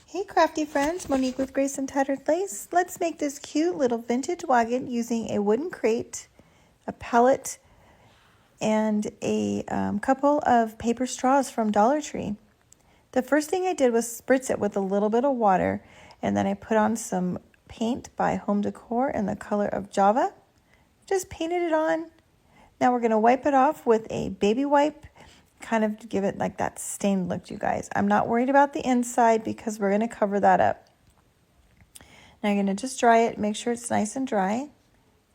Hey crafty friends, Monique with Grace and Tattered Lace. Let's make this cute little vintage wagon using a wooden crate, a palette, and a couple of paper straws from Dollar Tree. The first thing I did was spritz it with a little bit of water, and then I put on some paint by Home Decor in the color of Java. Just painted it on. Now we're going to wipe it off with a baby wipe, kind of to give it like that stained look, you guys. I'm not worried about the inside because we're going to cover that up. Now you're going to just dry it, make sure it's nice and dry.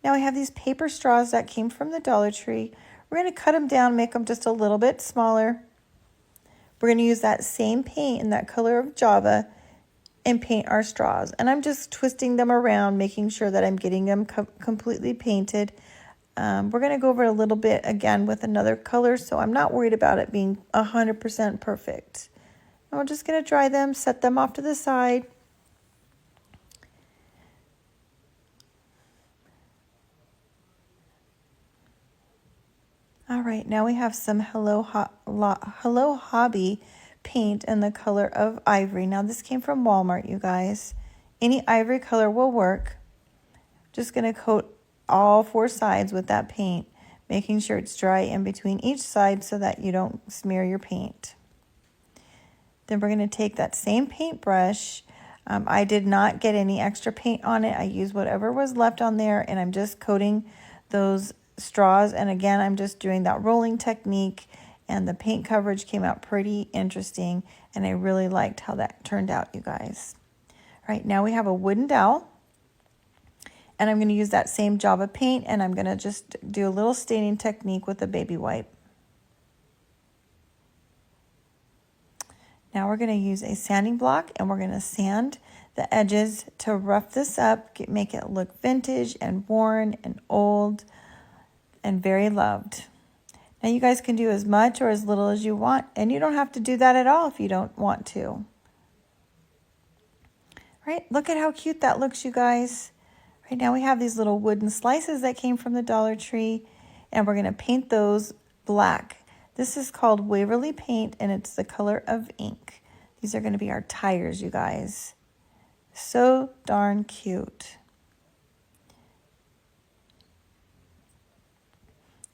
Now I have these paper straws that came from the Dollar Tree. We're going to cut them down, make them just a little bit smaller. We're going to use that same paint in that color of Java and paint our straws. And I'm just twisting them around, making sure that I'm getting them completely painted. We're going to go over it a little bit again with another color, so I'm not worried about it being 100% perfect. And we're just going to dry them, set them off to the side. All right, now we have some Hello Hobby paint in the color of ivory. Now this came from Walmart, you guys. Any ivory color will work. Just going to coat all four sides with that paint, making sure it's dry in between each side so that you don't smear your paint. Then we're going to take that same paintbrush. I did not get any extra paint on it. I used whatever was left on there, and I'm just coating those straws. And again, I'm just doing that rolling technique, and the paint coverage came out pretty interesting, and I really liked how that turned out, you guys. All right, now we have a wooden dowel. And I'm going to use that same Java paint, and I'm going to just do a little staining technique with a baby wipe. Now we're going to use a sanding block, and we're going to sand the edges to rough this up, make it look vintage and worn and old and very loved. Now you guys can do as much or as little as you want, and you don't have to do that at all if you don't want to. All right, look at how cute that looks, you guys. Right now we have these little wooden slices that came from the Dollar Tree, and we're going to paint those black. This is called Waverly paint, and it's the color of ink. These are going to be our tires, you guys. So darn cute.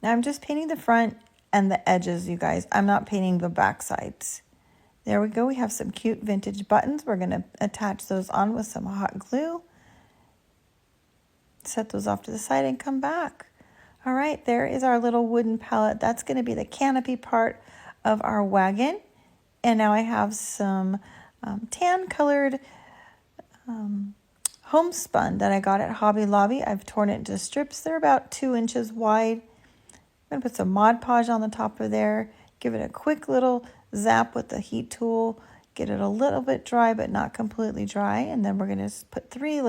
Now I'm just painting the front and the edges, you guys. I'm not painting the back sides. There we go. We have some cute vintage buttons. We're going to attach those on with some hot glue. Set those off to the side and come back. All right, there is our little wooden palette. That's going to be the canopy part of our wagon. And now I have some tan colored homespun that I got at Hobby Lobby. I've torn it into strips. They're about 2 inches wide. I'm going to put some Mod Podge on the top of there. Give it a quick little zap with the heat tool. Get it a little bit dry, but not completely dry. And then we're going to put 3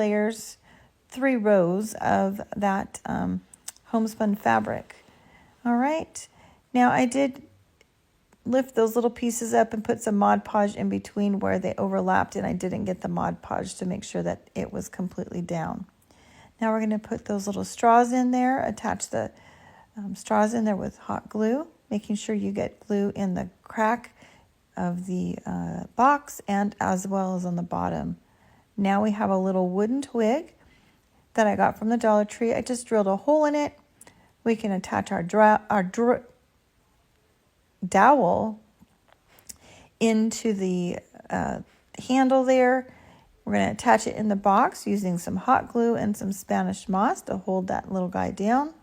rows of that homespun fabric. All right, now I did lift those little pieces up and put some Mod Podge in between where they overlapped, and I didn't get the Mod Podge to make sure that it was completely down. Now we're going to put those little straws in there, attach the straws in there with hot glue, making sure you get glue in the crack of the box and as well as on the bottom. Now we have a little wooden twig that I got from the Dollar Tree. I just drilled a hole in it. We can attach our dowel into the handle there. We're going to attach it in the box using some hot glue and some Spanish moss to hold that little guy down.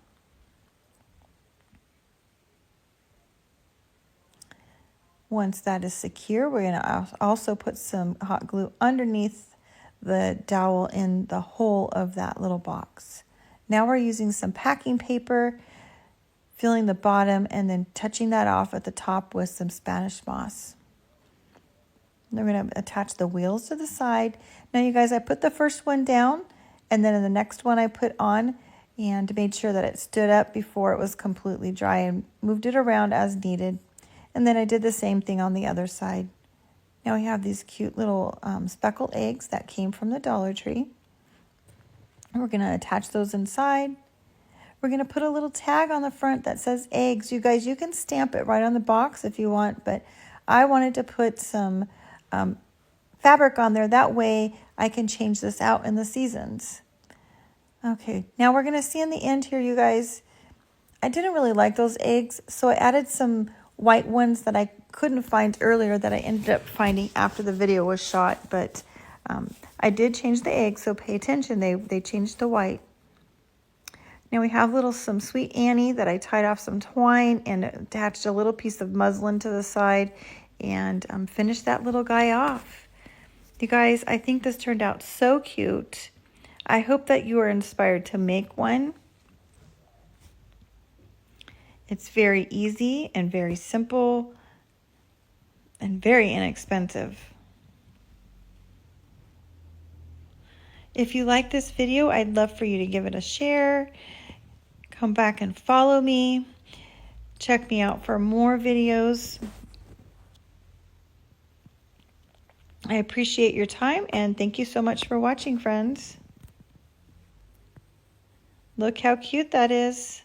Once that is secure, we're going to also put some hot glue underneath the dowel in the hole of that little box. Now we're using some packing paper, filling the bottom, and then touching that off at the top with some Spanish moss. And we're going to attach the wheels to the side. Now you guys, I put the first one down, and then in the next one I put on and made sure that it stood up before it was completely dry and moved it around as needed. And then I did the same thing on the other side. Now we have these cute little speckled eggs that came from the Dollar Tree. And we're going to attach those inside. We're going to put a little tag on the front that says eggs. You guys, you can stamp it right on the box if you want, but I wanted to put some fabric on there. That way I can change this out in the seasons. Okay, now we're going to see in the end here, you guys, I didn't really like those eggs, so I added some white ones that I couldn't find earlier that I ended up finding after the video was shot, but I did change the eggs, so pay attention. They changed to white. Now we have some Sweet Annie that I tied off some twine and attached a little piece of muslin to the side and finished that little guy off. You guys, I think this turned out so cute. I hope that you are inspired to make one. It's very easy and very simple and very inexpensive. If you like this video, I'd love for you to give it a share. Come back and follow me. Check me out for more videos. I appreciate your time and thank you so much for watching, friends. Look how cute that is.